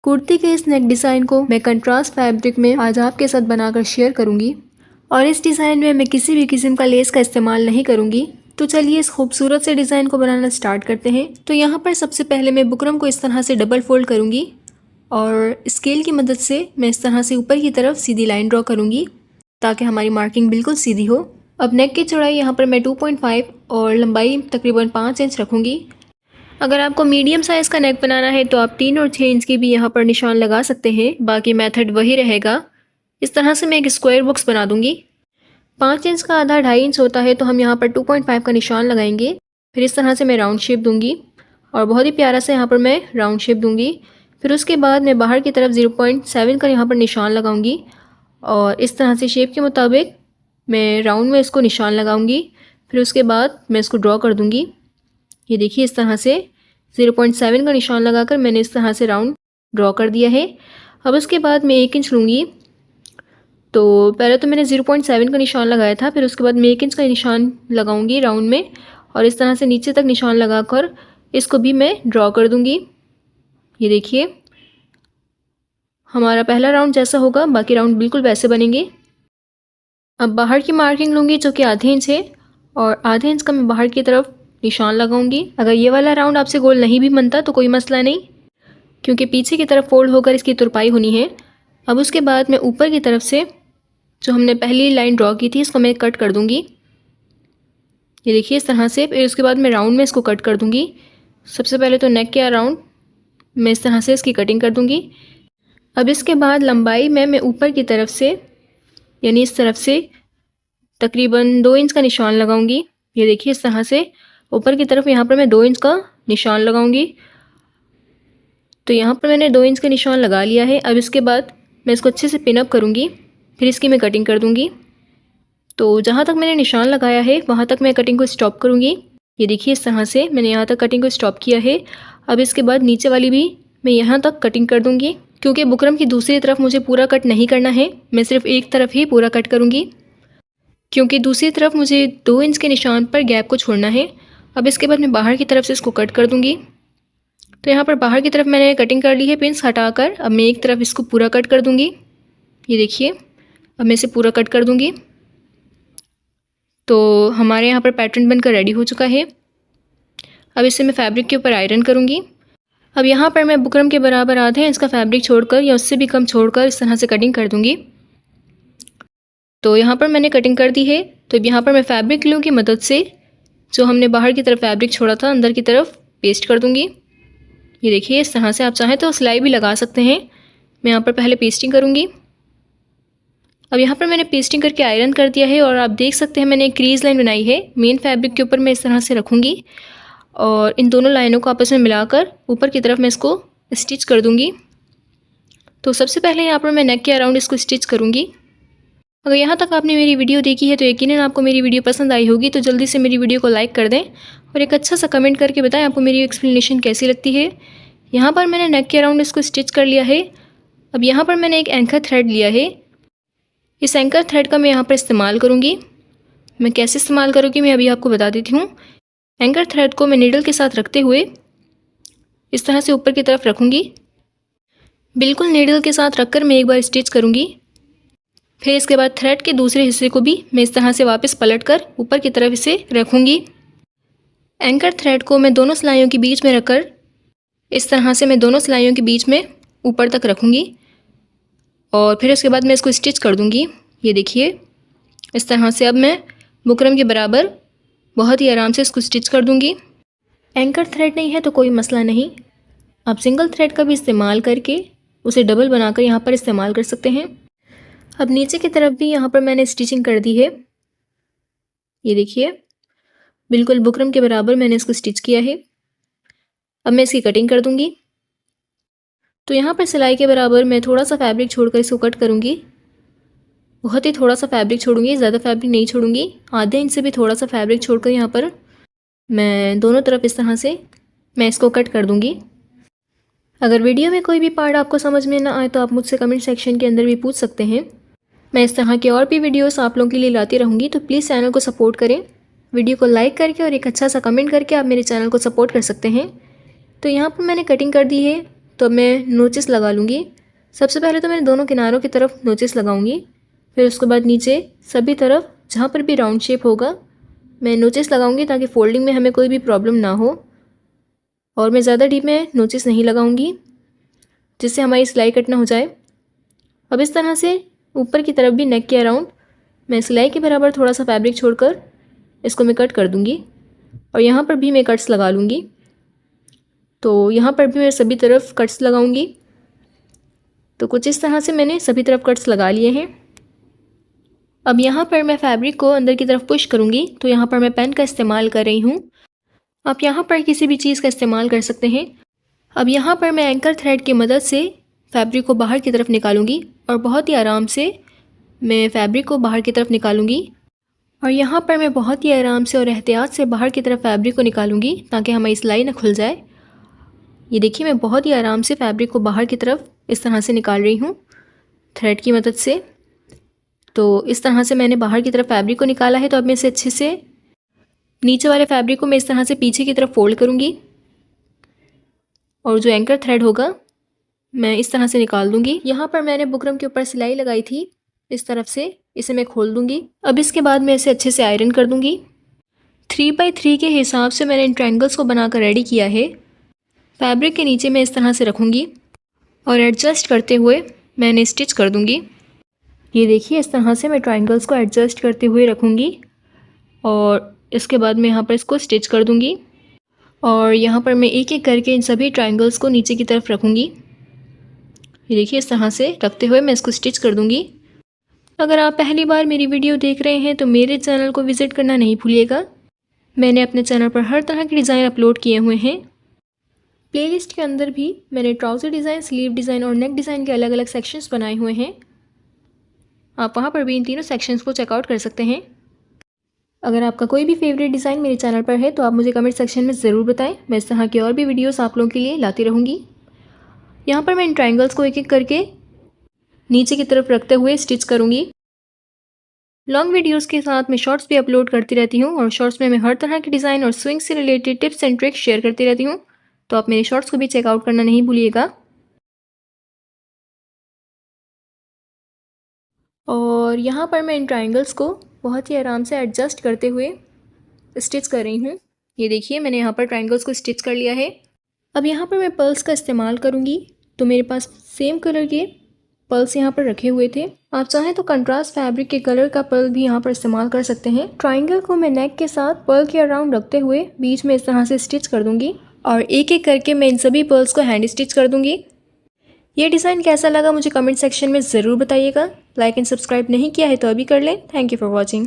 कुर्ती के इस नेक डिज़ाइन को मैं कंट्रास्ट फैब्रिक में आज आपके साथ बनाकर शेयर करूंगी और इस डिज़ाइन में मैं किसी भी किस्म का लेस का इस्तेमाल नहीं करूंगी। तो चलिए इस खूबसूरत से डिज़ाइन को बनाना स्टार्ट करते हैं। तो यहाँ पर सबसे पहले मैं बुकरम को इस तरह से डबल फोल्ड करूंगी और स्केल की मदद से मैं इस तरह से ऊपर की तरफ सीधी लाइन ड्रॉ करूंगी ताकि हमारी मार्किंग बिल्कुल सीधी हो। अब नेक की चौड़ाई यहाँ पर मैं 2.5 और लंबाई तकरीबन 5 इंच रखूँगी। अगर आपको मीडियम साइज़ का नेक बनाना है तो आप 3 और 6 इंच की भी यहाँ पर निशान लगा सकते हैं, बाकी मेथड वही रहेगा। इस तरह से मैं एक स्क्वायर बॉक्स बना दूँगी। 5 इंच का आधा 2.5 इंच होता है, तो हम यहाँ पर 2.5 का निशान लगाएंगे। फिर इस तरह से मैं राउंड शेप दूँगी और बहुत ही प्यारा से यहाँ पर मैं राउंड शेप दूँगी। फिर उसके बाद मैं बाहर की तरफ 0.7 का यहाँ पर निशान लगाऊँगी और इस तरह से शेप के मुताबिक मैं राउंड में इसको निशान लगाऊंगी। फिर उसके बाद मैं इसको ड्रॉ कर दूंगी। ये देखिए इस तरह से 0.7 का निशान लगाकर मैंने इस तरह से राउंड ड्रॉ कर दिया है। अब उसके बाद मैं 1 इंच लूँगी। तो पहले तो मैंने 0.7 का निशान लगाया था, फिर उसके बाद मैं 1 इंच का निशान लगाऊंगी राउंड में और इस तरह से नीचे तक निशान लगाकर इसको भी मैं ड्रॉ कर दूँगी। ये देखिए हमारा पहला राउंड जैसा होगा बाकी राउंड बिल्कुल वैसे बनेंगे। अब बाहर की मार्किंग लूँगी जो कि आधे इंच है और आधे इंच का मैं बाहर की तरफ निशान लगाऊंगी। अगर ये वाला राउंड आपसे गोल नहीं भी बनता तो कोई मसला नहीं, क्योंकि पीछे की तरफ फोल्ड होकर इसकी तुरपाई होनी है। अब उसके बाद मैं ऊपर की तरफ से जो हमने पहली लाइन ड्रॉ की थी इसको मैं कट कर दूँगी। ये देखिए इस तरह से। फिर उसके बाद मैं राउंड में इसको कट कर दूँगी। सबसे पहले तो नेक के अराउंड मैं इस तरह से इसकी कटिंग कर दूँगी। अब इसके बाद लंबाई में मैं ऊपर की तरफ से यानी इस तरफ से तकरीबन 2 इंच का निशान लगाऊंगी। ये देखिए इस तरह से ऊपर की तरफ यहाँ पर मैं 2 इंच का निशान लगाऊंगी। तो यहाँ पर मैंने 2 इंच का निशान लगा लिया है। अब इसके बाद मैं इसको अच्छे से पिन अप करूँगी, फिर इसकी मैं कटिंग कर दूँगी। तो जहाँ तक मैंने निशान लगाया है वहाँ तक मैं कटिंग को स्टॉप करूँगी। ये देखिए इस तरह से मैंने यहाँ तक कटिंग को स्टॉप किया है। अब इसके बाद नीचे वाली भी मैं यहाँ तक कटिंग कर दूँगी, क्योंकि बुकरम की दूसरी तरफ मुझे पूरा कट नहीं करना है, मैं सिर्फ एक तरफ ही पूरा कट करूँगी, क्योंकि दूसरी तरफ मुझे 2 इंच के निशान पर गैप को छोड़ना है। अब इसके बाद मैं बाहर की तरफ से इसको कट कर दूँगी। तो यहाँ पर बाहर की तरफ मैंने कटिंग कर ली है पिंस हटाकर। अब मैं एक तरफ इसको पूरा कट कर दूँगी। ये देखिए अब मैं इसे पूरा कट कर दूँगी। तो हमारे यहाँ पर पैटर्न बनकर रेडी हो चुका है। अब इसे मैं फैब्रिक के ऊपर आयरन करूँगी। अब यहाँ पर मैं बुकरम के बराबर आधे इंच का फैब्रिक छोड़कर या उससे भी कम छोड़कर इस तरह से कटिंग कर दूँगी। तो यहाँ पर मैंने कटिंग कर दी है। तो अब यहाँ पर मैं फैब्रिक ग्लू की मदद से जो हमने बाहर की तरफ फैब्रिक छोड़ा था अंदर की तरफ पेस्ट कर दूँगी। ये देखिए इस तरह से। आप चाहें तो सिलाई भी लगा सकते हैं। मैं यहाँ पर पहले पेस्टिंग करूँगी। अब यहाँ पर मैंने पेस्टिंग करके आयरन कर दिया है और आप देख सकते हैं मैंने एक क्रीज लाइन बनाई है। मेन फैब्रिक के ऊपर मैं इस तरह से रखूँगी और इन दोनों लाइनों को आपस में मिलाकर ऊपर की तरफ मैं इसको स्टिच कर दूँगी। तो सबसे पहले यहाँ पर मैं नेक के अराउंड इसको स्टिच करूँगी। अगर यहाँ तक आपने मेरी वीडियो देखी है तो यकीनन आपको मेरी वीडियो पसंद आई होगी। तो जल्दी से मेरी वीडियो को लाइक कर दें और एक अच्छा सा कमेंट करके बताएं आपको मेरी एक्सप्लेनेशन कैसी लगती है। यहाँ पर मैंने नेक के अराउंड इसको स्टिच कर लिया है। अब यहाँ पर मैंने एक एंकर थ्रेड लिया है। इस एंकर थ्रेड का मैं यहाँ पर इस्तेमाल करूँगी। मैं कैसे इस्तेमाल करूँगी मैं अभी आपको बता देती हूँ। एंकर थ्रेड को मैं नीडल के साथ रखते हुए इस तरह से ऊपर की तरफ रखूँगी। बिल्कुल नीडल के साथ रखकर मैं एक बार स्टिच करूँगी। फिर इसके बाद थ्रेड के दूसरे हिस्से को भी मैं इस तरह से वापस पलटकर ऊपर की तरफ इसे रखूँगी। एंकर थ्रेड को मैं दोनों सिलाइयों के बीच में रखकर इस तरह से मैं दोनों सिलाइयों के बीच में ऊपर तक रखूँगी और फिर इसके बाद मैं इसको स्टिच कर दूँगी। ये देखिए इस तरह से। अब मैं बुकरम के बराबर बहुत ही आराम से इसको स्टिच कर दूँगी। एंकर थ्रेड नहीं है तो कोई मसला नहीं, आप सिंगल थ्रेड का भी इस्तेमाल करके उसे डबल बनाकर यहाँ पर इस्तेमाल कर सकते हैं। अब नीचे की तरफ भी यहाँ पर मैंने स्टिचिंग कर दी है। ये देखिए बिल्कुल बुकरम के बराबर मैंने इसको स्टिच किया है। अब मैं इसकी कटिंग कर दूँगी। तो यहाँ पर सिलाई के बराबर मैं थोड़ा सा फैब्रिक छोड़कर इसको कट करूँगी। बहुत ही थोड़ा सा फैब्रिक छोड़ूंगी, ज़्यादा फैब्रिक नहीं छोड़ूंगी। आधे इंच से भी थोड़ा सा फैब्रिक छोड़कर यहाँ पर मैं दोनों तरफ इस तरह से मैं इसको कट कर दूँगी। अगर वीडियो में कोई भी पार्ट आपको समझ में ना आए तो आप मुझसे कमेंट सेक्शन के अंदर भी पूछ सकते हैं। मैं इस तरह के और भी वीडियोस आप लोगों के लिए लाती रहूँगी। तो प्लीज़ चैनल को सपोर्ट करें। वीडियो को लाइक करके और एक अच्छा सा कमेंट करके आप मेरे चैनल को सपोर्ट कर सकते हैं। तो यहाँ पर मैंने कटिंग कर दी है। तो अब मैं नोचेस लगा लूँगी। सबसे पहले तो मैं दोनों किनारों की तरफ नोचेस लगाऊंगी, फिर उसके बाद नीचे सभी तरफ जहाँ पर भी राउंड शेप होगा मैं नोचेस लगाऊंगी ताकि फोल्डिंग में हमें कोई भी प्रॉब्लम ना हो। और मैं ज़्यादा डीप में नोचेस नहीं लगाऊंगी जिससे हमारी सिलाई कट ना हो जाए। अब इस तरह से ऊपर की तरफ भी नेक के अराउंड मैं सिलाई के बराबर थोड़ा सा फैब्रिक छोड़कर इसको मैं कट कर दूंगी और यहाँ पर भी मैं कट्स लगा लूँगी। तो यहाँ पर भी मैं सभी तरफ कट्स लगाऊंगी। तो कुछ इस तरह से मैंने सभी तरफ कट्स लगा लिए हैं। अब यहाँ पर मैं फैब्रिक को अंदर की तरफ पुश करूँगी, तो यहाँ पर मैं पेन का इस्तेमाल कर रही हूँ। आप यहाँ पर किसी भी चीज़ का इस्तेमाल कर सकते हैं। अब यहाँ पर मैं एंकर थ्रेड की मदद से फैब्रिक को बाहर की तरफ निकालूंगी और बहुत ही आराम से मैं फैब्रिक को बाहर की तरफ निकालूंगी। और यहाँ पर मैं बहुत ही आराम से और एहतियात से बाहर की तरफ फैब्रिक को निकालूंगी ताकि हमारी सिलाई ना खुल जाए। ये देखिए मैं बहुत ही आराम से फैब्रिक को बाहर की तरफ इस तरह से निकाल रही हूँ थ्रेड की मदद से। तो इस तरह से मैंने बाहर की तरफ फैब्रिक को निकाला है। तो अब मैं इसे अच्छे से नीचे वाले फैब्रिक को मैं इस तरह से पीछे की तरफ फोल्ड करूँगी और जो एंकर थ्रेड होगा मैं इस तरह से निकाल दूँगी। यहाँ पर मैंने बुकरम के ऊपर सिलाई लगाई थी इस तरफ से, इसे मैं खोल दूँगी। अब इसके बाद मैं इसे अच्छे से आयरन कर दूँगी। 3x3 के हिसाब से मैंने इन ट्रायंगल्स को बनाकर रेडी किया है। फैब्रिक के नीचे मैं इस तरह से रखूँगी और एडजस्ट करते हुए मैं इन्हें स्टिच कर दूँगी। ये देखिए इस तरह से मैं ट्रायंगल्स को एडजस्ट करते हुए रखूँगी और इसके बाद मैं यहाँ पर इसको स्टिच कर दूँगी। और यहाँ पर मैं एक एक करके इन सभी ट्रायंगल्स को नीचे की तरफ रखूँगी। ये देखिए इस तरह से रखते हुए मैं इसको स्टिच कर दूँगी। अगर आप पहली बार मेरी वीडियो देख रहे हैं तो मेरे चैनल को विज़िट करना नहीं भूलिएगा। मैंने अपने चैनल पर हर तरह के डिज़ाइन अपलोड किए हुए हैं। प्लेलिस्ट के अंदर भी मैंने ट्राउज़र डिज़ाइन, स्लीव डिज़ाइन और नेक डिज़ाइन के अलग अलग सेक्शंस बनाए हुए हैं। आप वहाँ पर भी इन तीनों सेक्शंस को चेकआउट कर सकते हैं। अगर आपका कोई भी फेवरेट डिज़ाइन मेरे चैनल पर है तो आप मुझे कमेंट सेक्शन में ज़रूर बताएं। मैं इस तरह की और भी वीडियोस आप लोगों के लिए लाती रहूँगी। यहाँ पर मैं इन ट्रायंगल्स को एक एक करके नीचे की तरफ रखते हुए स्टिच करूँगी। लॉन्ग वीडियोस के साथ मैं शॉर्ट्स भी अपलोड करती रहती हूँ और शॉर्ट्स में मैं हर तरह के डिज़ाइन और स्विंग से related tips and tricks share करती रहती हूँ। तो आप मेरे शॉर्ट्स को भी चेकआउट करना नहीं भूलिएगा। और यहाँ पर मैं इन ट्रायंगल्स को बहुत ही आराम से एडजस्ट करते हुए स्टिच कर रही हूँ। ये देखिए मैंने यहाँ पर ट्रायंगल्स को स्टिच कर लिया है। अब यहाँ पर मैं पर्ल्स का इस्तेमाल करूँगी। तो मेरे पास सेम कलर के पर्ल्स यहाँ पर रखे हुए थे। आप चाहें तो कंट्रास्ट फैब्रिक के कलर का पर्ल भी यहाँ पर इस्तेमाल कर सकते हैं। ट्रायंगल को मैं नेक के साथ पर्ल के अराउंड रखते हुए बीच में इस तरह से स्टिच कर दूँगी और एक एक करके मैं इन सभी पर्ल्स को हैंड स्टिच कर दूँगी। ये डिज़ाइन कैसा लगा मुझे कमेंट सेक्शन में ज़रूर बताइएगा। लाइक एंड सब्सक्राइब नहीं किया है तो अभी कर लें। Thank you for watching.